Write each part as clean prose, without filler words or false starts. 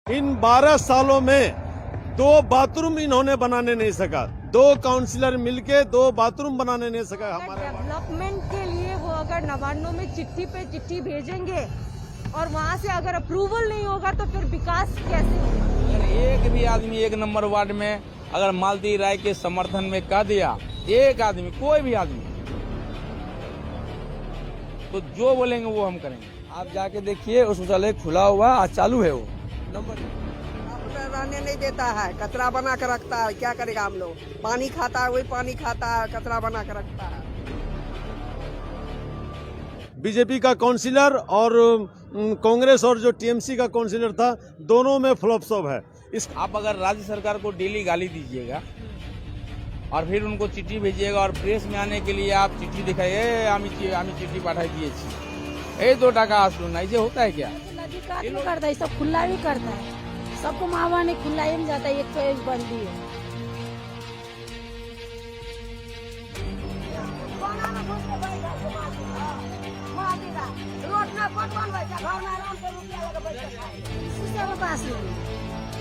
इन 12 सालों में 2 बाथरूम इन्होंने बनाने नहीं सका। 2 काउंसिलर मिलके 2 बाथरूम बनाने नहीं सका। हमारे डेवलपमेंट के लिए वो अगर नवान्नों में चिट्ठी पे चिट्ठी भेजेंगे और वहाँ से अगर अप्रूवल नहीं होगा तो फिर विकास कैसे होगा? एक भी आदमी 1 नंबर वार्ड में अगर मालती राय के समर्थन में कह दिया, एक आदमी, कोई भी आदमी, तो जो बोलेंगे वो हम करेंगे। आप जाके देखिए, उस शौचालय खुला हुआ आज चालू है वो नंबर रहने नहीं देता है, कचरा बना कर रखता है। क्या करेगा हम लोग? पानी खाता है, वही पानी खाता है, कचरा बना कर रखता है। बीजेपी का काउंसिलर और कांग्रेस और जो टीएमसी का काउंसिलर था, दोनों में फ्लॉप है। आप अगर राज्य सरकार को डेली गाली दीजिएगा और फिर उनको चिट्ठी भेजिएगा और प्रेस में आने के लिए आप चिट्ठी दिखाइए, आमी चिट्ठी पाठाई दिए ये 2 टाका आसलू ना, ये होता है क्या? नदी काट नहीं करता है, सब खुला भी करता है, सबको मावा नहीं खुला ही नहीं जाता है, एक तो एक बंदी है।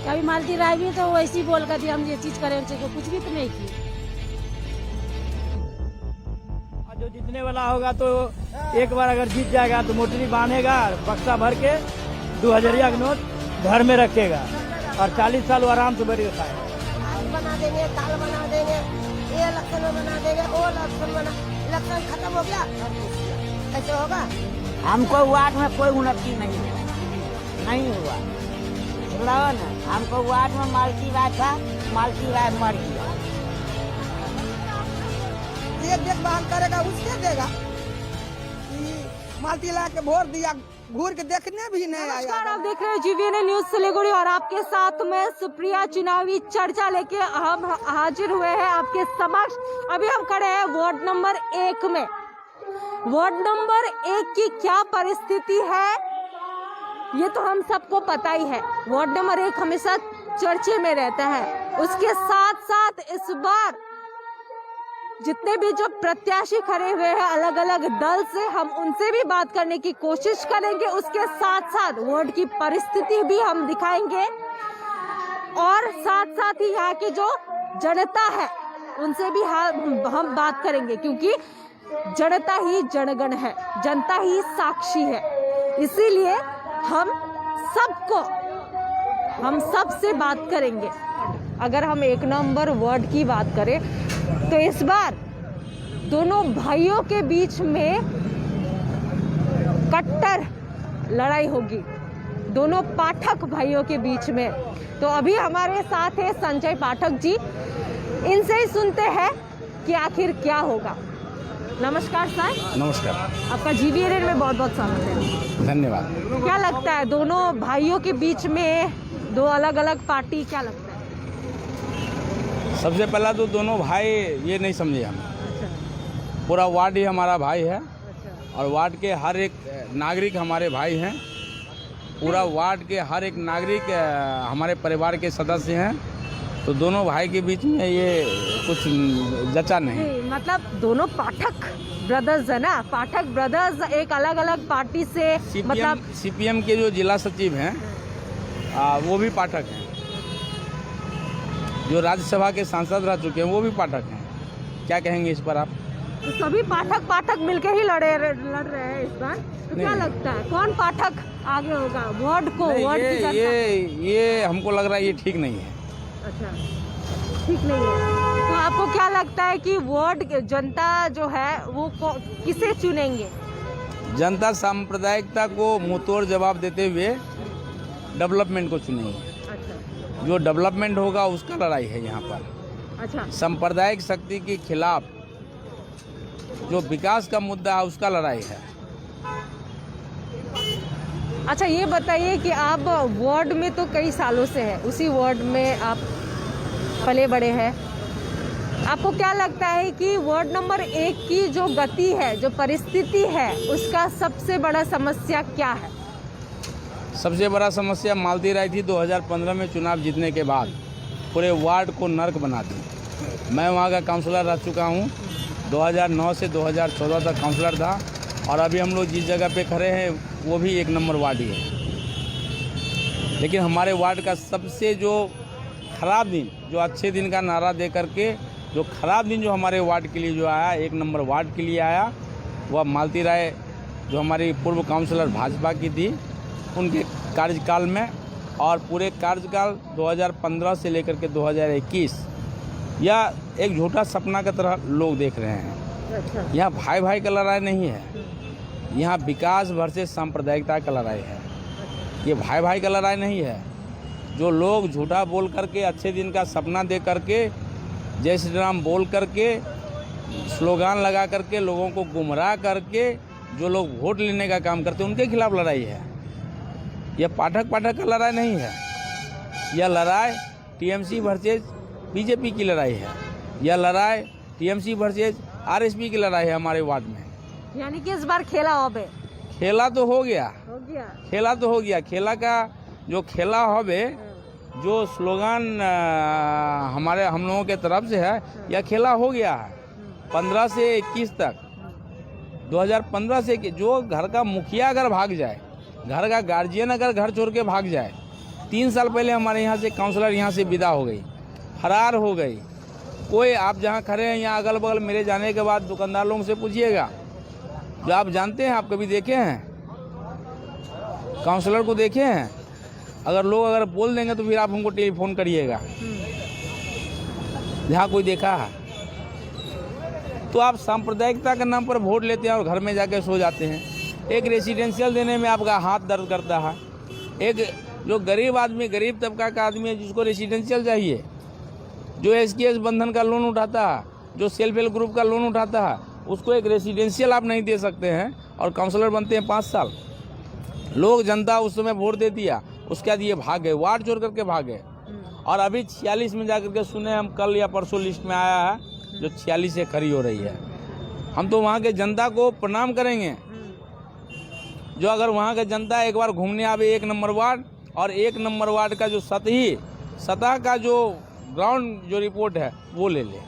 कभी मालती राय भी तो वैसी बोल कर हम ये चीज करें, कुछ भी तो नहीं की। जो जीतने वाला होगा तो एक बार अगर जीत जाएगा तो मोटरी बांधेगा, बक्सा भर के 2000 का नोट घर में रखेगा और 40 साल आराम से बैठ के खाएगा। आज बना देंगे, काल बना देंगे, ये इलेक्शन बना देंगे, वो इलेक्शन बना, इलेक्शन खत्म हो गया, कैसे होगा? हमको वार्ड में कोई उन्नति नहीं हुआ ना। हमको वार्ड में मालती राय था, मालती राय मर गया। ये देखभाल करेगा उसके देगा। मालती ला के वोट दिया, घूर के देखने भी नहीं आया। नमस्कार, आप देख रहे हैं जीवीएन न्यूज सिलीगुड़ी और आपके साथ में सुप्रिया चुनावी चर्चा लेके हम हाजिर हुए हैं आपके समक्ष। अभी हम खड़े हैं वार्ड नंबर 1 में। वार्ड नंबर 1 की क्या परिस्थिति है ये तो हम सबको पता ही है। वार्ड नंबर 1 हमेशा चर्चे में रहता है। उसके साथ साथ इस बार जितने भी जो प्रत्याशी खड़े हुए हैं अलग अलग दल से, हम उनसे भी बात करने की कोशिश करेंगे। उसके साथ साथ वार्ड की परिस्थिति भी हम दिखाएंगे और साथ साथ ही यहाँ की जो जनता है उनसे भी हम बात करेंगे, क्योंकि जनता ही जनगण है, जनता ही साक्षी है। इसीलिए हम सबसे बात करेंगे। अगर हम 1 नंबर वार्ड की बात करें तो इस बार दोनों भाइयों के बीच में कट्टर लड़ाई होगी, दोनों पाठक भाइयों के बीच में। तो अभी हमारे साथ है संजय पाठक जी, इनसे ही सुनते हैं कि आखिर क्या होगा। नमस्कार सर। नमस्कार, आपका जीवीएन में बहुत बहुत स्वागत है। धन्यवाद। क्या लगता है दोनों भाइयों के बीच में 2 अलग अलग पार्टी, क्या लगता है? सबसे पहला तो दोनों भाई ये नहीं समझे हम। पूरा वार्ड ही हमारा भाई है और वार्ड के हर एक नागरिक हमारे भाई हैं। पूरा वार्ड के हर एक नागरिक हमारे परिवार के सदस्य हैं। तो दोनों भाई के बीच में ये कुछ जचा नहीं। मतलब दोनों पाठक ब्रदर्स है ना, पाठक ब्रदर्स एक अलग अलग पार्टी से, मतलब सीपीएम के जो जिला सचिव हैं वो भी पाठक हैं, जो राज्यसभा के सांसद रह चुके हैं वो भी पाठक हैं। क्या कहेंगे इस पर आप? तो सभी पाठक मिलके ही लड़ रहे हैं इस बार। तो क्या लगता है कौन पाठक आगे होगा वार्ड को? वार्ड की जनता? ये हमको लग रहा है ये ठीक नहीं है। अच्छा, ठीक नहीं है। तो आपको क्या लगता है कि वार्ड जनता जो है वो किसे चुनेंगे? जनता सांप्रदायिकता को मुंहतोड़ जवाब देते हुए डेवलपमेंट को चुनेंगे। अच्छा, जो डेवलपमेंट होगा उसका लड़ाई है यहाँ पर। अच्छा, सांप्रदायिक शक्ति के खिलाफ जो विकास का मुद्दा है उसका लड़ाई है। अच्छा, ये बताइए कि आप वार्ड में तो कई सालों से है, उसी वार्ड में आप पले बड़े हैं। आपको क्या लगता है कि वार्ड नंबर 1 की जो गति है, जो परिस्थिति है, उसका सबसे बड़ा समस्या क्या है? सबसे बड़ा समस्या मालती राय थी 2015 में चुनाव जीतने के बाद पूरे वार्ड को नर्क बना दी। मैं वहाँ का काउंसलर रह चुका हूँ, 2009 से 2014 तक काउंसलर था और अभी हम लोग जिस जगह पे खड़े हैं वो भी 1 नंबर वार्ड ही है। लेकिन हमारे वार्ड का सबसे जो खराब दिन, जो अच्छे दिन का नारा दे करके जो खराब दिन जो हमारे वार्ड के लिए जो आया, 1 नंबर वार्ड के लिए आया, वह मालती राय जो हमारी पूर्व काउंसलर भाजपा की थी, उनके कार्यकाल में। और पूरे कार्यकाल 2015 से लेकर के 2021 यह एक झूठा सपना की तरह लोग देख रहे हैं। यहाँ भाई भाई का लड़ाई नहीं है, यहाँ विकास वर्सेस सांप्रदायिकता का लड़ाई है। ये भाई भाई का लड़ाई नहीं है। जो लोग झूठा बोल करके, अच्छे दिन का सपना दे करके, जय श्री राम बोल करके, स्लोगान लगा करके, लोगों को गुमराह करके जो लोग वोट लेने का काम करते हैं, उनके खिलाफ लड़ाई है। यह पाठक का लड़ाई नहीं है। यह लड़ाई टीएमसी वर्सेस बीजेपी की लड़ाई है। यह लड़ाई टीएमसी वर्सेस आरएसपी की लड़ाई है हमारे वार्ड में। यानी कि इस बार खेला होबे, खेला तो हो गया, खेला तो हो गया। खेला का जो खेला होबे, जो स्लोगान हम लोगों के तरफ से है, यह खेला हो गया है। 15 से 21 तक, 2015 से जो घर का मुखिया अगर भाग जाए, घर का गार्जियन अगर घर छोड़ के भाग जाए, 3 साल पहले हमारे यहाँ से काउंसलर यहाँ से विदा हो गई, फरार हो गई। कोई आप जहाँ खड़े हैं, यहाँ अगल बगल मेरे जाने के बाद दुकानदार लोगों से पूछिएगा, जो आप जानते हैं, आप कभी देखे हैं काउंसलर को, देखे हैं? अगर लोग अगर बोल देंगे तो फिर आप हमको टेलीफोन करिएगा, जहाँ कोई देखा है। तो आप सांप्रदायिकता के नाम पर वोट लेते हैं और घर में जाके सो जाते हैं। एक रेसिडेंशियल देने में आपका हाथ दर्द करता है। एक जो गरीब आदमी, गरीब तबका का आदमी है, जिसको रेसिडेंशियल चाहिए, जो SKS बंधन का लोन उठाता है, जो सेल्फ हेल्प ग्रुप का लोन उठाता है, उसको एक रेसिडेंशियल आप नहीं दे सकते हैं। और काउंसलर बनते हैं 5 साल। लोग, जनता उस समय वोट दे दिया, उसके बाद ये भाग गए, वार्ड छोड़ करके भाग गए। और अभी 46 में जाकर के सुने हम, कल या परसों लिस्ट में आया है, जो 46 से खड़ी हो रही है। हम तो वहाँ के जनता को प्रणाम करेंगे, जो अगर वहाँ के जनता एक बार घूमने आवे 1 नंबर वार्ड, और 1 नंबर वार्ड का जो सतह का जो ग्राउंड जो रिपोर्ट है वो ले ले।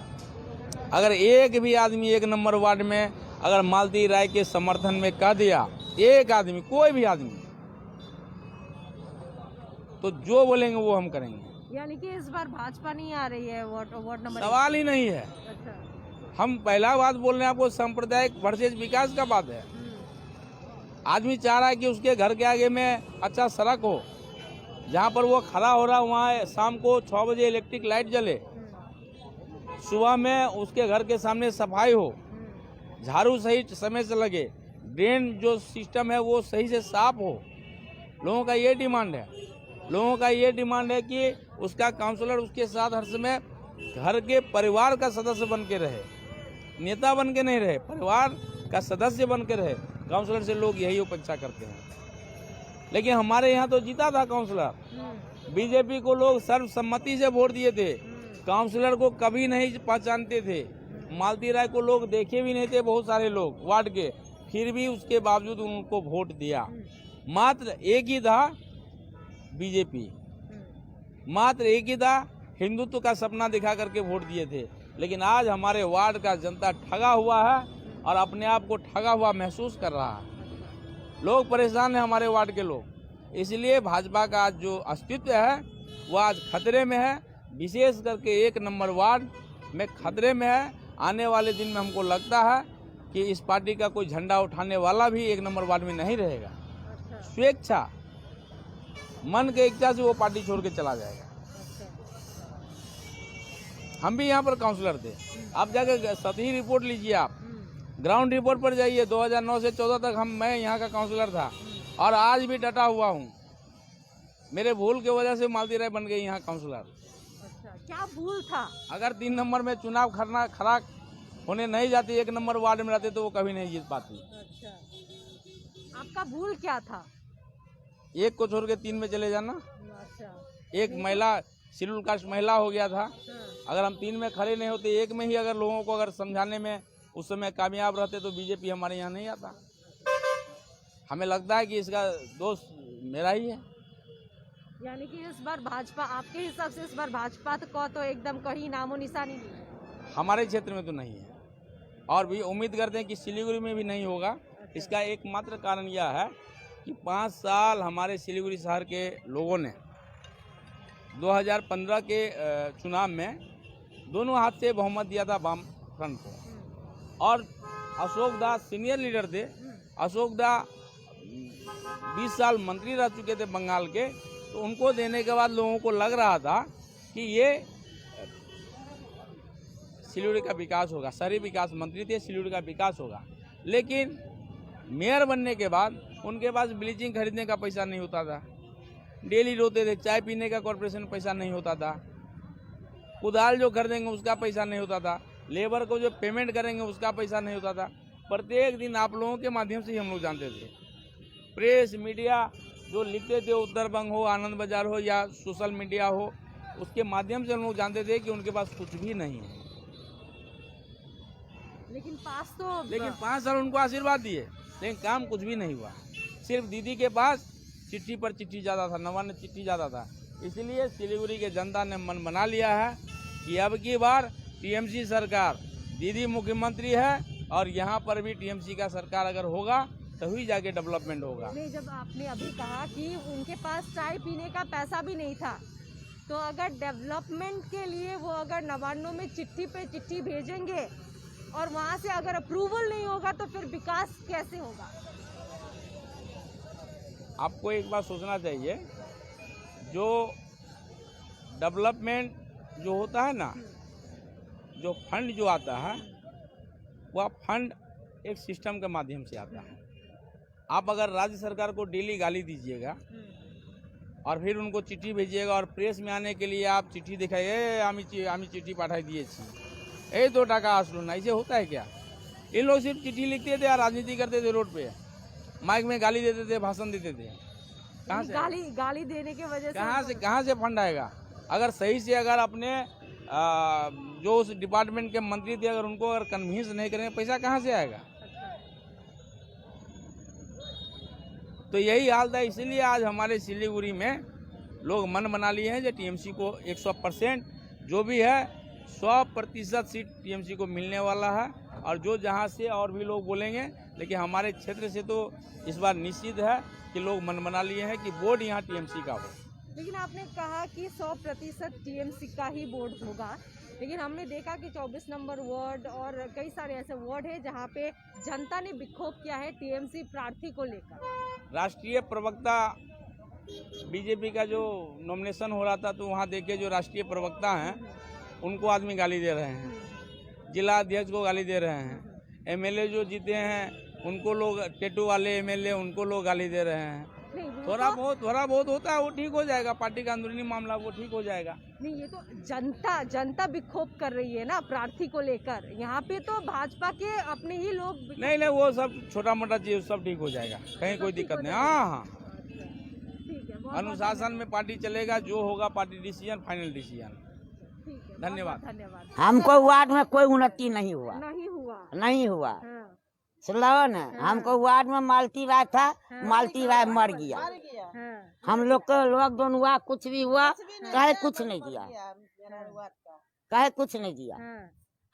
अगर एक भी आदमी 1 नंबर वार्ड में अगर मालती राय के समर्थन में कह दिया, एक आदमी, कोई भी आदमी, तो जो बोलेंगे वो हम करेंगे। यानी कि इस बार भाजपा नहीं आ रही है वार्ड नंबर, सवाल ही नहीं है। अच्छा। हम पहला बात बोल रहे हैं आपको, सांप्रदायिक वर्सेस विकास का बात है। आदमी चाह रहा है कि उसके घर के आगे में अच्छा सड़क हो, जहाँ पर वो खड़ा हो रहा है वहाँ शाम को 6 बजे इलेक्ट्रिक लाइट जले, सुबह में उसके घर के सामने सफाई हो, झाड़ू सही समय से लगे, ड्रेन जो सिस्टम है वो सही से साफ हो। लोगों का ये डिमांड है। लोगों का ये डिमांड है कि उसका काउंसलर उसके साथ हर समय घर के परिवार का सदस्य बन के रहे, नेता बन के नहीं रहे, परिवार का सदस्य बन के रहे। काउंसलर से लोग यही अपेक्षा करते हैं। लेकिन हमारे यहाँ तो जीता था काउंसलर, बीजेपी को लोग सर्वसम्मति से वोट दिए थे। काउंसलर को कभी नहीं पहचानते थे, मालती राय को लोग देखे भी नहीं थे, बहुत सारे लोग वार्ड के, फिर भी उसके बावजूद उनको वोट दिया। मात्र एक ही था बीजेपी, मात्र एक ही था, हिंदुत्व का सपना दिखा करके वोट दिए थे। लेकिन आज हमारे वार्ड का जनता ठगा हुआ है और अपने आप को ठगा हुआ महसूस कर रहा है। लोग परेशान हैं, हमारे वार्ड के लोग। इसलिए भाजपा का आज जो अस्तित्व है वो आज खतरे में है, विशेष करके 1 नंबर वार्ड में खतरे में है। आने वाले दिन में हमको लगता है कि इस पार्टी का कोई झंडा उठाने वाला भी 1 नंबर वार्ड में नहीं रहेगा। स्वेच्छा, मन के इच्छा से वो पार्टी छोड़ के चला जाएगा। हम भी यहाँ पर काउंसलर थे। आप जाकर सतही रिपोर्ट लीजिए, आप ग्राउंड रिपोर्ट पर जाइए। 2009 से 14 तक मैं यहाँ का काउंसलर था और आज भी डटा हुआ हूँ। मेरे भूल की वजह से मालती राय बन गई यहाँ काउंसलर। अच्छा, क्या भूल था? अगर 3 नंबर में चुनाव खड़ा होने नहीं जाती, 1 नंबर वार्ड में रहते, तो वो कभी नहीं जीत पाती। अच्छा, आपका भूल क्या था? एक को छोड़ के 3 में चले जाना। अच्छा, एक महिला, शेड्यूल कास्ट महिला हो गया था। अगर हम 3 में खड़े नहीं होते, 1 में ही अगर लोगों को अगर समझाने में उस समय कामयाब रहते, तो बीजेपी हमारे यहाँ नहीं आता। हमें लगता है कि इसका दोष मेरा ही है। यानी कि इस बार भाजपा, आपके हिसाब से इस बार भाजपा को तो एकदम कहीं नामो निशानी नहीं है। हमारे क्षेत्र में तो नहीं है, और भी उम्मीद करते हैं कि सिलीगुड़ी में भी नहीं होगा। इसका एकमात्र कारण यह है कि 5 साल हमारे सिलीगुड़ी शहर के लोगों ने 2015 के चुनाव में दोनों हाथ से बहुमत दिया था वाम फ्रंट को, और अशोक दास सीनियर लीडर थे। अशोक दास 20 साल मंत्री रह चुके थे बंगाल के, तो उनको देने के बाद लोगों को लग रहा था कि ये सिलीगुड़ी का विकास होगा, शहरी विकास मंत्री थे, सिलीगुड़ी का विकास होगा। लेकिन मेयर बनने के बाद उनके पास ब्लीचिंग खरीदने का पैसा नहीं होता था, डेली रोते थे, चाय पीने का कॉर्पोरेशन पैसा नहीं होता था, कुदाल जो खरीदेंगे उसका पैसा नहीं होता था, लेबर को जो पेमेंट करेंगे उसका पैसा नहीं होता था। प्रत्येक दिन आप लोगों के माध्यम से ही हम लोग जानते थे, प्रेस मीडिया जो लिखते थे, उत्तरबंग हो, आनंद बाजार हो या सोशल मीडिया हो, उसके माध्यम से हम लोग जानते थे कि उनके पास कुछ भी नहीं है। लेकिन 5 साल उनको आशीर्वाद दिए, लेकिन काम कुछ भी नहीं हुआ। सिर्फ दीदी के पास चिट्ठी पर चिट्ठी जाता था, नवान्न चिट्ठी जाता था। इसलिए सिलीगुड़ी के जनता ने मन बना लिया है कि अब की बार टीएमसी सरकार, दीदी मुख्यमंत्री है और यहाँ पर भी टीएमसी का सरकार अगर होगा तभी जाके डेवलपमेंट होगा। नहीं, जब आपने अभी कहा कि उनके पास चाय पीने का पैसा भी नहीं था, तो अगर डेवलपमेंट के लिए वो अगर नवान्नों में चिट्ठी पे चिट्ठी भेजेंगे और वहाँ से अगर अप्रूवल नहीं होगा तो फिर विकास कैसे होगा? आपको एक बात सोचना चाहिए, जो डेवलपमेंट जो होता है ना, जो फंड जो आता है वह फंड एक सिस्टम के माध्यम से आता है। आप अगर राज्य सरकार को डेली गाली दीजिएगा और फिर उनको चिट्ठी भेजिएगा और प्रेस में आने के लिए आप चिट्ठी दिखाइए, आमी चिट्ठी पाठाई दिए ये 2 टाका आसलू ना, इसे होता है क्या? ये लोग सिर्फ चिट्ठी लिखते थे और राजनीति करते थे, रोड पे माइक में गाली देते थे, भाषण देते थे। कहाँ से गाली देने की वजह से कहाँ से फंड आएगा? अगर सही से अगर अपने जो उस डिपार्टमेंट के मंत्री थे, अगर उनको अगर कन्विंस नहीं करेंगे, पैसा कहाँ से आएगा? तो यही हाल था। इसीलिए आज हमारे सिलीगुड़ी में लोग मन बना लिए हैं जो टीएमसी को 100% जो भी है 100% सीट टीएमसी को मिलने वाला है। और जो जहाँ से और भी लोग बोलेंगे, लेकिन हमारे क्षेत्र से तो इस बार निश्चित है कि लोग मन बना लिए हैं कि बोर्ड यहाँ टीएमसी का हो। लेकिन आपने कहा कि 100% टीएमसी का ही बोर्ड होगा, लेकिन हमने देखा कि 24 नंबर वार्ड और कई सारे ऐसे वार्ड है जहाँ पे जनता ने विक्षोभ किया है टीएमसी प्रार्थी को लेकर। राष्ट्रीय प्रवक्ता बीजेपी का जो नॉमिनेशन हो रहा था, तो वहाँ देखिए जो राष्ट्रीय प्रवक्ता हैं उनको आदमी गाली दे रहे हैं, जिला अध्यक्ष को गाली दे रहे हैं, एमएलए जो जीते हैं उनको लोग, टेटू वाले एमएलए उनको लोग गाली दे रहे हैं। थोड़ा बहुत होता है, वो ठीक हो जाएगा, पार्टी का अंदरूनी मामला, वो ठीक हो जाएगा। नहीं, ये तो जनता विक्षोभ कर रही है ना प्रार्थी को लेकर। यहाँ पे तो भाजपा के अपने ही लोग नहीं, वो सब छोटा मोटा चीज सब ठीक हो जाएगा, कहीं कोई दिक्कत नहीं। हाँ, अनुशासन में पार्टी चलेगा, जो होगा पार्टी डिसीजन, फाइनल डिसीजन। धन्यवाद। हमको वार्ड में कोई उन्नति नहीं हुआ। हाँ। सुन लो ना, हमको वार्ड में मालती बाई था, मालती बाई मर गया। हम लोग को लॉकडाउन हुआ, कुछ भी हुआ, कहे कुछ नहीं दिया,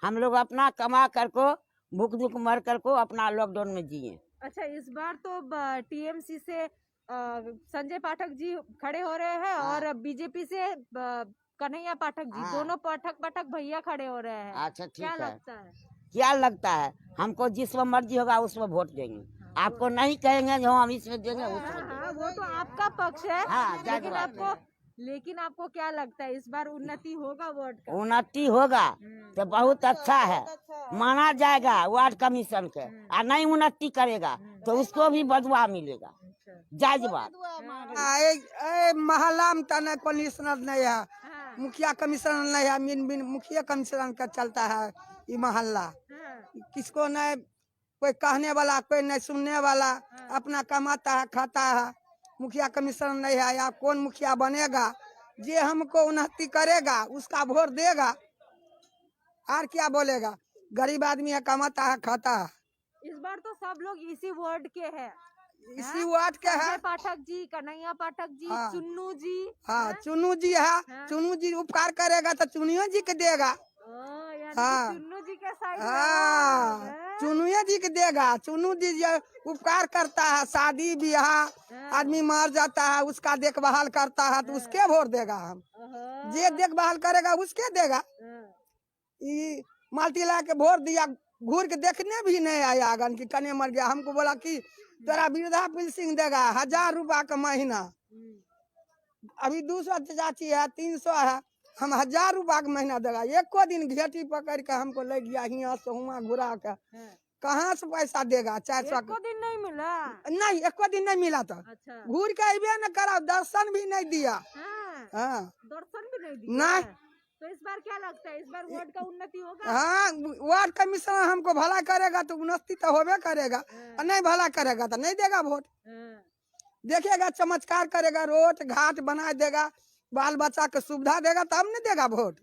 हम लोग अपना कमा कर को भूख दुख मर कर को अपना लॉकडाउन में जिए। अच्छा, इस बार तो टीएमसी से संजय पाठक जी खड़े हो रहे हैं और बीजेपी से कन्हैया पाठक जी, दोनों पाठक भैया खड़े हो रहे हैं। अच्छा, ठीक है। क्या लगता है? हमको जिसमें मर्जी होगा उसमें वोट देंगे। आपको नहीं कहेंगे जो हम इसमें देंगे उसमें। वो तो आपका पक्ष है। हाँ, लेकिन आपको क्या लगता है इस बार उन्नति होगा वार्ड का? उन्नति होगा तो बहुत अच्छा है, माना जाएगा वार्ड कमीशन के। और नहीं उन्नति करेगा तो उसको भी बदवा मिलेगा। जायज बात। मोहल्ला में तने कमिश्नर नहीं है, मुखिया कमिश्नर नहीं है, मुखिया कमिश्नर का चलता है ये मोहल्ला। किसको नहीं, कोई कहने वाला, कोई नहीं सुनने वाला, अपना कमाता है खाता है। मुखिया कमिश्नर नहीं है, या कौन मुखिया बनेगा? जे हमको उन्नति करेगा उसका वोट देगा, और क्या बोलेगा? गरीब आदमी है, कमाता है खाता है। इस बार तो सब लोग इसी वार्ड के हैं, इसी वार्ड के है। पाठक जी, कन्हैया पाठक जी, हाँ। चुन्नू जी। हाँ, चुन्नू जी है। चुन्नू जी उपकार करेगा तो चुनियो जी के देगा। हाँ। चुन्नू जी के साइड में हाँ हैं? चुनुए जी के देगा। चुनू जी जो उपकार करता है, शादी ब्याह आदमी मर जाता है उसका देखभाल करता है तो उसके वोट देगा हम। ओहो, जे देखभाल करेगा उसके देगा। हाँ, ये माल्टी ला के वोट दिया, घूर के देखने भी नहीं आया आगन की कने मर गया। हमको बोला कि तेरा वृद्धा पेंशन देगा 1000 रुपया का महीना। अभी 200 चाची है, 300 है, हम 1000 रुपया का महीना देगा। एको दिन घेटी पकड़ के हमको ले गया यहाँ से हुआ घुरा के। हाँ। कहाँ से पैसा देगा 400 एको दिन नहीं मिला। नहीं, एको दिन नहीं मिला था। अच्छा, घूर के अबे न करा, दर्शन भी नहीं दिया। हाँ, हाँ दर्शन भी नहीं दिया। नहीं। तो इस बार क्या लगता है, इस बार वोट का उन्नति होगा? हाँ वार्ड कमिश्नर हमको भला करेगा तो उन्नति तो होबे करेगा, और नहीं भला करेगा तो नहीं देगा वोट। हाँ, देखेगा चमत्कार करेगा, रोड घाट बना देगा, बाल बच्चा के सुविधा देगा तब नहीं देगा वोट।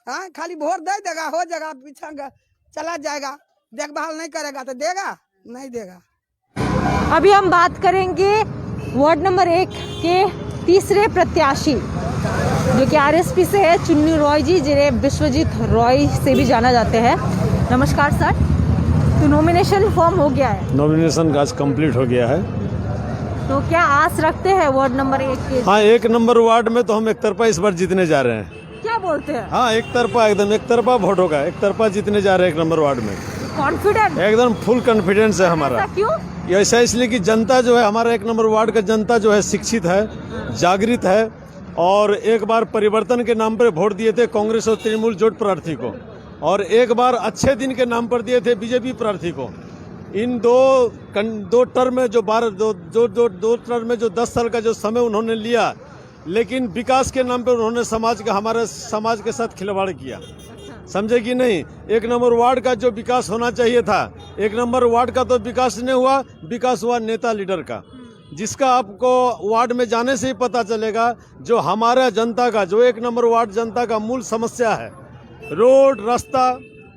हाँ खाली वोट दे देगा, हो जाएगा, पीछा चला जाएगा, देखभाल नहीं करेगा तो देगा नहीं देगा। अभी हम बात करेंगे वार्ड नंबर 1 के तीसरे प्रत्याशी जो कि आरएसपी से है, चुन्नू रॉय जी, जिन्हें विश्वजीत रॉय से भी जाना जाते हैं। नमस्कार सर, तो नॉमिनेशन फॉर्म हो गया है, नॉमिनेशन आज कंप्लीट हो गया है। तो क्या आस रखते हैं वार्ड नंबर 1 के? हाँ 1 नंबर वार्ड में तो हम एक तरफा इस बार जीतने जा रहे हैं। क्या बोलते हैं? हाँ एक तरफा, एकदम एक तरफा वोट होगा, एक तरफा जीतने जा रहे हैं 1 नंबर वार्ड में। कॉन्फिडेंट? एकदम फुल कॉन्फिडेंस है हमारा। ऐसा क्यों? ये ऐसा इसलिए कि जनता जो है, हमारा 1 नंबर वार्ड का जनता जो है शिक्षित है, जागृत है, और एक बार परिवर्तन के नाम पर वोट दिए थे कांग्रेस और तृणमूल जोट प्रार्थी को, और एक बार अच्छे दिन के नाम पर दिए थे बीजेपी प्रार्थी को। इन दो टर्म में जो 10 साल का जो समय उन्होंने लिया, लेकिन विकास के नाम पर उन्होंने हमारे समाज के साथ खिलवाड़ किया। समझे कि नहीं? 1 नंबर वार्ड का जो विकास होना चाहिए था, 1 नंबर वार्ड का तो विकास नहीं हुआ, विकास हुआ नेता लीडर का, जिसका आपको वार्ड में जाने से ही पता चलेगा। जो हमारा जनता का, जो 1 नंबर वार्ड जनता का मूल समस्या है, रोड, रास्ता,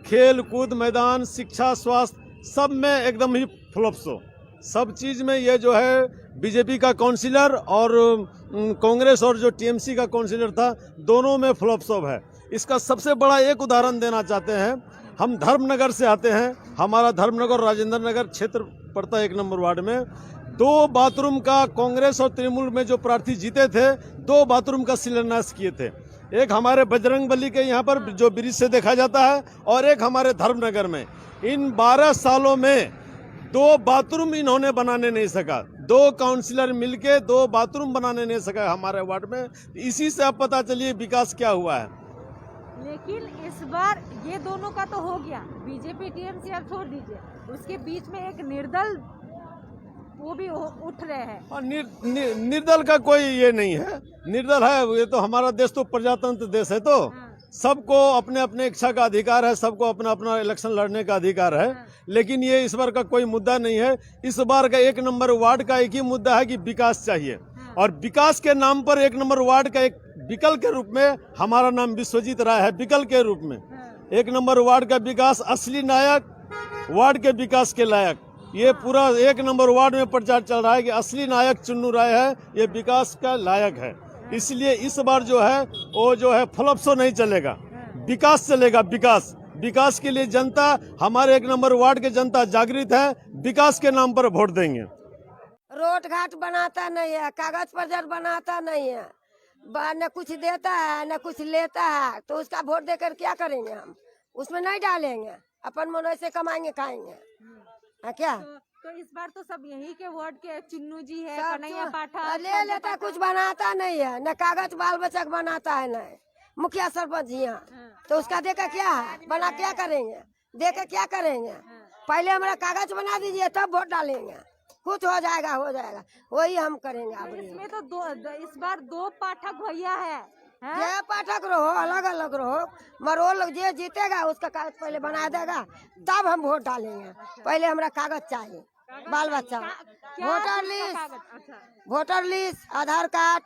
खेल कूद मैदान, शिक्षा, स्वास्थ्य, सब में एकदम ही फ्लॉप्सो। सब चीज़ में ये जो है बीजेपी का काउंसिलर और कांग्रेस और जो टीएमसी का काउंसिलर था, दोनों में फ्लॉप्सो है। इसका सबसे बड़ा एक उदाहरण देना चाहते हैं। हम धर्मनगर से आते हैं, हमारा धर्मनगर राजेंद्र नगर क्षेत्र पड़ता है 1 नंबर वार्ड में। 2 बाथरूम का कांग्रेस और तृणमूल में जो प्रार्थी जीते थे, 2 बाथरूम का शिलान्यास किए थे। एक हमारे बजरंगबली के यहाँ पर जो ब्रिज से देखा जाता है, और एक हमारे धर्मनगर में। इन 12 सालों में 2 बाथरूम इन्होंने बनाने नहीं सका। 2 काउंसिलर मिलके 2 बाथरूम बनाने नहीं सका हमारे वार्ड में। इसी से अब पता चलिए विकास क्या हुआ है। लेकिन इस बार ये दोनों का तो हो गया, बीजेपी टीएमसी अब छोड़ दीजिए, उसके बीच में एक निर्दल वो भी उठ रहे हैं। निर्दल का कोई ये नहीं है, निर्दल है, ये तो हमारा देश तो प्रजातंत्र देश है, तो सबको अपने अपने इच्छा का अधिकार है, सबको अपना अपना इलेक्शन लड़ने का अधिकार है। लेकिन ये इस बार का कोई मुद्दा नहीं है। इस बार का 1 नंबर वार्ड का एक ही मुद्दा है कि विकास चाहिए, और विकास के नाम पर 1 नंबर वार्ड का एक विकल्प के रूप में हमारा नाम विश्वजीत राय है। विकल्प के रूप में 1 नंबर वार्ड का विकास, असली नायक, वार्ड के विकास के लायक, ये पूरा 1 नंबर वार्ड में प्रचार चल रहा है कि असली नायक चुन्नू राय है, ये विकास का लायक है। इसलिए इस बार जो है वो जो है फ्लॉप्सो नहीं चलेगा, विकास चलेगा। विकास के लिए जनता, हमारे 1 नंबर वार्ड के जनता जागृत है, विकास के नाम पर वोट देंगे। रोड घाट बनाता नहीं है, कागज पर बनाता नहीं है, न कुछ देता है न कुछ लेता है, तो उसका वोट देकर क्या करेंगे हम? उसमें नहीं डालेंगे, अपन मन से कमाएंगे खाएंगे। है क्या? तो इस बार तो सब यही के वार्ड के चुन्नू जी है, कन्हैया पाठक ले लेता, कुछ बनाता नहीं है, न कागज बाल बच्चा बनाता है, न मुखिया सरपंच यहाँ, तो उसका देकर क्या है? बना क्या करेंगे? देकर क्या करेंगे? पहले हमारा कागज बना दीजिए तब वोट डालेंगे, कुछ हो जाएगा वही हम करेंगे। अब इसमें तो इस बार 2 पाठक भैया है, ये पाठक रहो, अलग अलग रहो, मरोल जे जीतेगा उसका कागज पहले बना देगा, तब हम वोट डालेंगे। पहले हमारा कागज चाहिए, बाल बच्चा, वोटर लिस्ट, आधार कार्ड,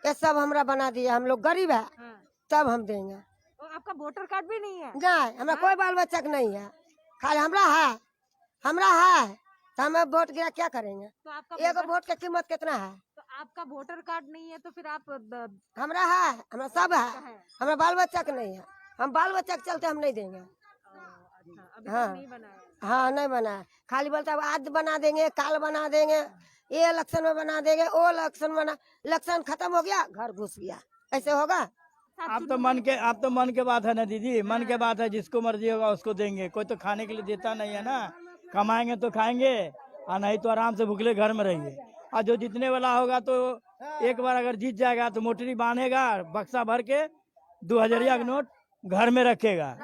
ये सब हमरा बना दिए। हम लोग गरीब है, तब हम देंगे। आपका वोटर कार्ड भी नहीं है? नहीं, हमारा कोई बाल बच्चा नहीं है, खाली हमरा है, तो हमें वोट गिरा क्या करेंगे? तो आपका एक वोट की कीमत कितना है? तो आपका वोटर कार्ड नहीं है तो फिर आप हमरा है, हमरा सब है, हमरा बाल बच्चा के नहीं है। हम बाल बच्चा के चलते हम नहीं देंगे। अभी हाँ। तक नहीं बनाया। हाँ नहीं बना है, खाली बोलता है आज बना देंगे, काल बना देंगे, ये इलेक्शन में बना देंगे, वो इलेक्शन बना, इलेक्शन खत्म हो गया घर घुस गया, ऐसे होगा? आप तो मन के बात है ना दीदी, मन के बात है, जिसको मर्जी होगा उसको देंगे। कोई तो खाने के लिए देता नहीं है ना, कमाएंगे तो खाएंगे और नहीं तो आराम से भूखले घर में रहेंगे। और जो जीतने वाला होगा तो एक बार अगर जीत जाएगा तो मोटरी बांधेगा, बक्सा भर के 2000 का नोट घर में रखेगा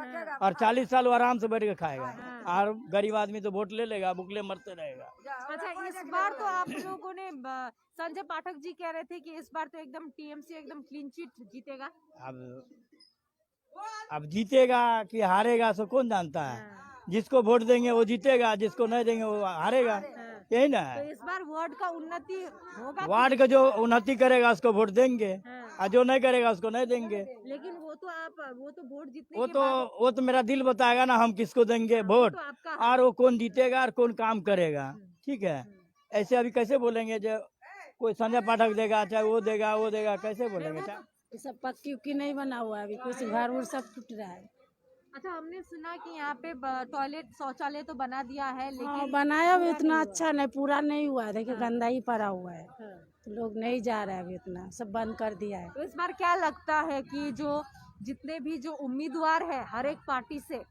और 40 साल वो आराम से बैठ के खाएगा। और गरीब आदमी तो वोट ले लेगा, भूखले मरते रहेगा। अच्छा, इस बार तो आप लोगों ने संजय पाठक जी कह रहे थे कि इस बार तो एकदम टीएमसी एकदम क्लीन चिट जीतेगा। अब जीतेगा कि हारेगा सो कौन जानता है। जिसको वोट देंगे वो जीतेगा, जिसको नहीं देंगे वो हारेगा, यही ना तो है। इस बार वार्ड का उन्नति होगा। वार्ड का जो उन्नति करेगा उसको वोट देंगे और जो नहीं करेगा उसको नहीं देंगे। लेकिन वो तो वोट जीतने वो के तो बाद वो तो मेरा दिल बताएगा ना हम किसको देंगे वोट, तो आपका और वो कौन जीतेगा और कौन काम करेगा। ठीक है, ऐसे अभी कैसे बोलेंगे जो कोई संजय पाठक देगा चाहे वो देगा कैसे बोलेंगे? ये सब पक्की उक्की नहीं बना हुआ है अभी, कुछ घर उर सब टूट रहा है। अच्छा, हमने सुना कि यहाँ पे टॉयलेट शौचालय तो बना दिया है, हाँ, लेकिन बनाया भी उतना अच्छा नहीं, पूरा नहीं हुआ है। देखिए गंदा ही पड़ा हुआ है, तो लोग नहीं जा रहे हैं अभी, उतना सब बंद कर दिया है। तो इस बार क्या लगता है कि जो जितने भी जो उम्मीदवार है हर एक पार्टी से,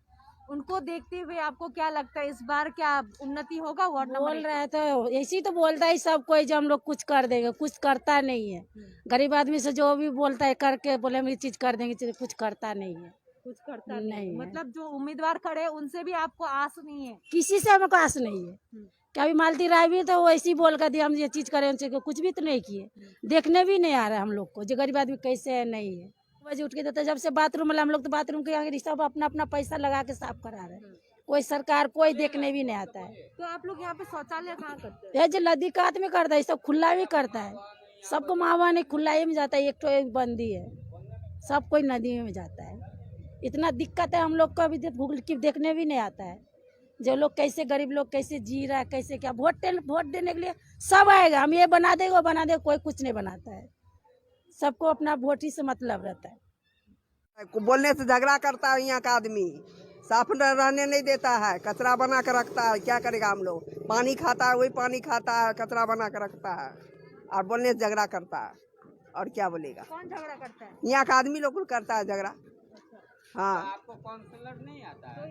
उनको देखते हुए आपको क्या लगता है इस बार क्या उन्नति होगा वार्ड नंबर बोल 1? रहे तो ऐसे ही तो बोलता है सब कोई, जो हम लोग कुछ कर देंगे, कुछ करता नहीं है। गरीब आदमी से जो भी बोलता है करके बोले हम ये चीज कर देंगे, कुछ करता नहीं है। कुछ करता नहीं नहीं है। मतलब जो उम्मीदवार खड़े हैं, उनसे भी आपको आस नहीं है? किसी से हमको आस नहीं है। कभी मालती राय भी तो वो ऐसे ही बोल कर दिया हम ये चीज करें, उनसे कुछ भी तो नहीं किए, देखने भी नहीं आ रहा है हम लोग को जो गरीब आदमी कैसे है नहीं है। बजे उठ के देते जब से बाथरूम वाला, हम लोग तो बाथरूम के आगे सब अपना अपना पैसा लगा के साफ करा रहे हैं, कोई सरकार कोई देखने भी नहीं आता है। तो आप लोग यहाँ पे शौचालय कहाँ करते हैं? ये जो नदी कात में करता है सब खुला भी करता है, सबको मावा नहीं खुला ही में जाता है, एक तो एक बंदी है, सब कोई नदी में जाता है। इतना दिक्कत है हम लोग को, अभी देखने भी नहीं आता है जो लोग कैसे गरीब लोग कैसे जी रहा है, कैसे क्या। वोट देने के लिए सब आएगा, हम ये बना देंगे वो बना देंगे, कोई कुछ नहीं बनाता है। सबको अपना वोट ही से मतलब रहता है। बोलने से झगड़ा करता है यहाँ का आदमी, साफ रहने नहीं देता है, कचरा बना कर रखता है। क्या करेगा हम लोग, पानी खाता है वही पानी खाता है, कचरा बना कर रखता है और बोलने से झगड़ा करता है। और क्या बोलेगा? कौन झगड़ा करता है? यहाँ का आदमी लोग करता है झगड़ा। हाँ, आपको काउंसलर नहीं आता है?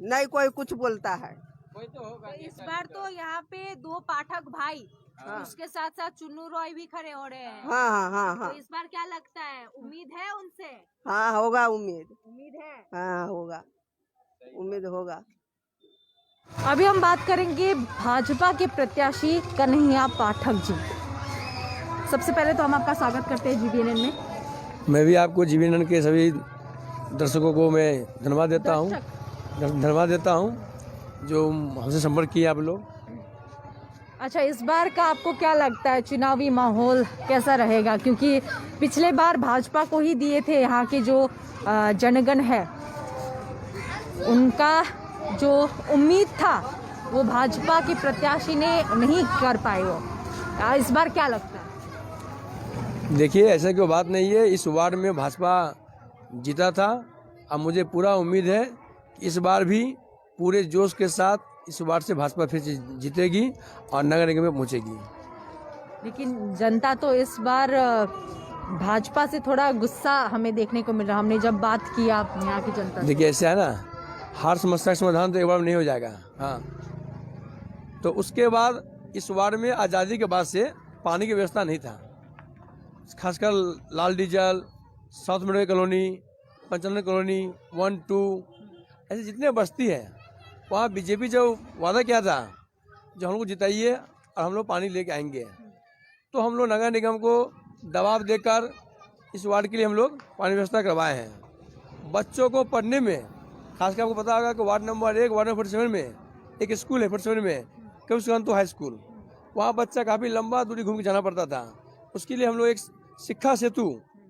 नहीं कोई कुछ बोलता है। कोई तो होगा। तो इस बार तो यहाँ पे 2 पाठक भाई, उसके साथ साथ चुन्नू रॉय भी खड़े हो रहे हैं। हाँ। तो इस बार क्या लगता है, उम्मीद है उनसे? हाँ होगा, उम्मीद है। हाँ होगा, उम्मीद होगा। अभी हम बात करेंगे भाजपा के प्रत्याशी कन्हैया पाठक जी। सबसे पहले तो हम आपका स्वागत करते हैं जीबीएनएन में। मैं भी आपको जीबीएनएन के सभी दर्शकों को मैं धन्यवाद देता हूँ जो हमसे संपर्क किया आप लोग। अच्छा, इस बार का आपको क्या लगता है चुनावी माहौल कैसा रहेगा? क्योंकि पिछले बार भाजपा को ही दिए थे, यहाँ के जो जनगण है उनका जो उम्मीद था वो भाजपा के प्रत्याशी ने नहीं कर पाए वो। इस बार क्या लगता है? देखिए ऐसा कोई बात नहीं है, इस वार्ड में भाजपा जीता था। अब मुझे पूरा उम्मीद है कि इस बार भी पूरे जोश के साथ इस वार्ड से भाजपा फिर जीतेगी और नगर निगम में पहुंचेगी। लेकिन जनता तो इस बार भाजपा से थोड़ा गुस्सा हमें देखने को मिल रहा। हमने जब बात की आप यहाँ की जनता से। देखिए ऐसा है ना, हर समस्या का समाधान तो एक बार में नहीं हो जाएगा। हाँ, तो उसके बाद इस वार्ड में आज़ादी के बाद से पानी की व्यवस्था नहीं था, खासकर लाल डीजल, साउथ मिडवे कॉलोनी, पंचानवे कॉलोनी 1, 2 ऐसे जितने बस्ती हैं वहाँ बीजेपी जो वादा किया था जो हम लोग जिताइए और हम लोग पानी लेके आएंगे, तो हम लोग नगर निगम को दबाव देकर इस वार्ड के लिए हम लोग पानी व्यवस्था करवाए हैं। बच्चों को पढ़ने में, खासकर आपको पता होगा कि वार्ड नंबर 1 वार्ड नंबर 47 में एक स्कूल है, 47 में कविश्वकांत हाई स्कूल, वहाँ बच्चा काफ़ी लंबा दूरी घूम के जाना पड़ता था। उसके लिए हम लोग एक शिक्षा सेतु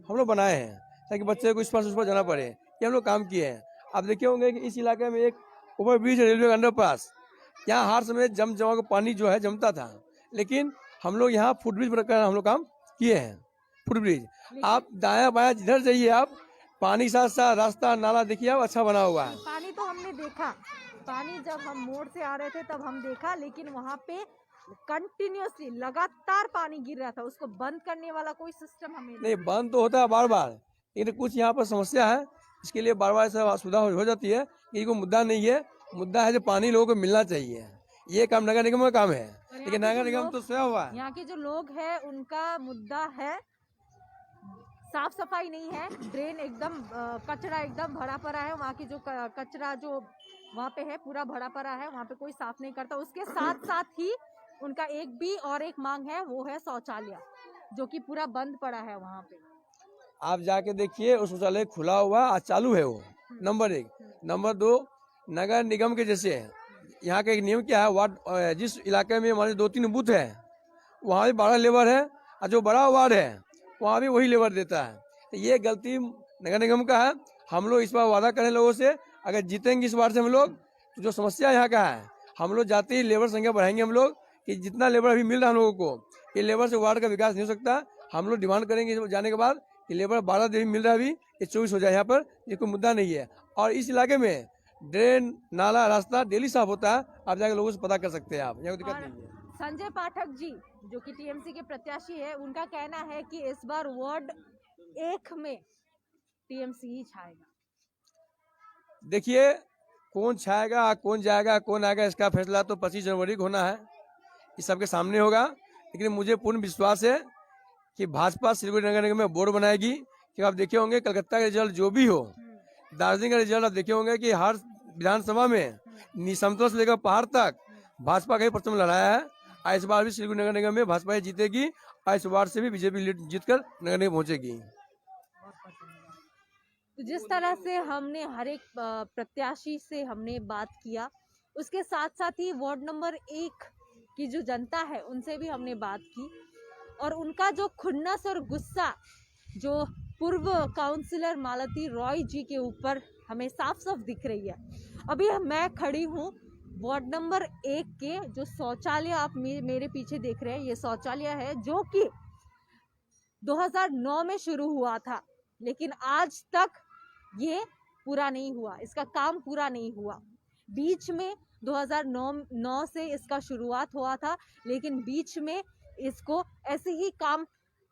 हम लोग बनाए हैं ताकि बच्चे को इस पास उस पास जाना पड़े, ये हम लोग काम किए हैं। आप देखे होंगे कि इस इलाके में एक ओवर ब्रिज रेलवे अंडरपास, यहाँ हर समय जमा को पानी जो है जमता था, लेकिन हम लोग यहाँ फुट ब्रिज बनाकर हम लोग काम किए हैं। फुट ब्रिज आप दाया बाया जिधर जाइए आप पानी के साथ साथ रास्ता नाला देखिए आप अच्छा बना हुआ है। पानी तो हमने देखा, पानी जब हम मोड़ से आ रहे थे तब हम देखा, लेकिन वहाँ पे कंटिन्यूअसली लगातार पानी गिर रहा था, उसको बंद करने वाला कोई सिस्टम हमें नहीं, बंद तो होता है बार बार, लेकिन कुछ यहाँ पर समस्या है, इसके लिए बार बार सब असुविधा हो जाती है। ये कोई मुद्दा नहीं है, मुद्दा है जो पानी लोगों को मिलना चाहिए, ये काम नगर निगम का काम है, लेकिन नगर निगम तो सोया हुआ है। यहाँ के जो लोग हैं उनका मुद्दा है साफ सफाई नहीं है, ड्रेन एकदम कचरा एकदम भरा पड़ा है, वहाँ की जो कचरा जो वहाँ पे है पूरा भरा पड़ा है, वहाँ पे कोई साफ नहीं करता। उसके साथ साथ ही उनका एक मांग है, वो है शौचालय, जो कि पूरा बंद पड़ा है वहाँ पे। आप जाके देखिए, उस शौचालय खुला हुआ आज चालू है वो, नंबर 1। नंबर 2, नगर निगम के जैसे यहाँ का एक नियम क्या है, वार्ड जिस इलाके में हमारे 2-3 बूथ है वहाँ भी 12 लेबर है, और जो बड़ा वार्ड है वहाँ भी वही लेबर देता है। तो ये गलती नगर निगम का है। हम लोग इस बार वादा करें लोगों से, अगर जीतेंगे इस बार से हम लोग, तो जो समस्या यहाँ का है हम लोग जाते ही लेबर संख्या बढ़ाएंगे हम लोग, कि जितना लेबर अभी मिल रहा है हम लोगों को, ये लेबर से वार्ड का विकास नहीं हो सकता। हम लोग डिमांड करेंगे इस जाने के बाद कि लेबर 12 दिन मिल रहा है अभी, ये 24 हो जाए यहाँ पर, ये कोई मुद्दा नहीं है। और इस इलाके में ड्रेन नाला रास्ता डेली साफ होता है, आप जाकर लोगों से पता कर सकते हैं, आप यहाँ कोई दिक्कत नहीं है। संजय पाठक जी जो कि टीएमसी के प्रत्याशी है, उनका कहना है कि इस बार वार्ड 1 में टीएमसी ही छाएगा। देखिए, कौन छाएगा, कौन जाएगा, कौन आएगा, इसका फैसला तो 25 जनवरी को होना है, इस सबके सामने होगा। लेकिन मुझे पूर्ण विश्वास है कि भाजपा सिलीगुड़ी नगर निगम में बोर्ड बनाएगी। कि आप देखे होंगे कलकत्ता का रिजल्ट जो भी हो, दार्जिलिंग का रिजल्ट आप देखे होंगे कि हर विधानसभा में निसमतल से लेकर पहाड़ तक भाजपा का ही प्रथम लड़ाया है। इस बार भी सिलीगुड़ी नगर निगम में भाजपा ही जीतेगी, और इस वार्ड से भी बीजेपी जीतकर नगर निगम पहुंचेगी। तो जिस तरह से हमने हर एक प्रत्याशी से हमने बात किया, उसके साथ साथ ही वार्ड नंबर 1 की जो जनता है उनसे भी हमने बात की, और उनका जो खुन्नस और गुस्सा जो पूर्व काउंसलर मालती रॉय जी के ऊपर हमें साफ साफ दिख रही है। अभी मैं खड़ी हूँ वार्ड नंबर 1 के जो शौचालय आप मेरे पीछे देख रहे हैं, ये शौचालय है जो कि 2009 में शुरू हुआ था, लेकिन आज तक ये पूरा नहीं हुआ, इसका काम पूरा नहीं हुआ। बीच में 2009 से इसका शुरुआत हुआ था, लेकिन बीच में इसको ऐसे ही काम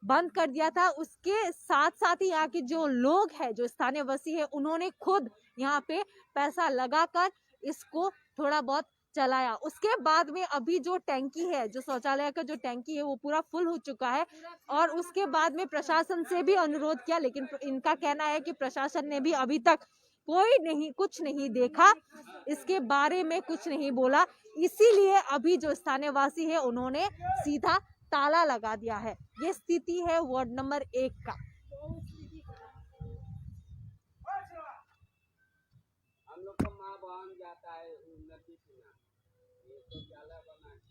बंद कर दिया था। उसके साथ साथ ही यहाँ के जो लोग हैं, जो स्थानीय वासी है, उन्होंने खुद यहाँ पे पैसा लगाकर इसको थोड़ा बहुत चलाया। उसके बाद में अभी जो टैंकी है, जो शौचालय का जो टैंकी है, वो पूरा फुल हो चुका है, और उसके बाद में प्रशासन से भी अनुरोध किया, लेकिन इनका कहना है कि प्रशासन ने भी अभी तक कुछ नहीं देखा, इसके बारे में कुछ नहीं बोला। इसीलिए अभी जो स्थानीय वासी है उन्होंने सीधा ताला लगा दिया है। ये स्थिति है वार्ड नंबर 1 का। हम लोग का माँ बहन जाता है नदी किनारे, ये शौचालय बना है।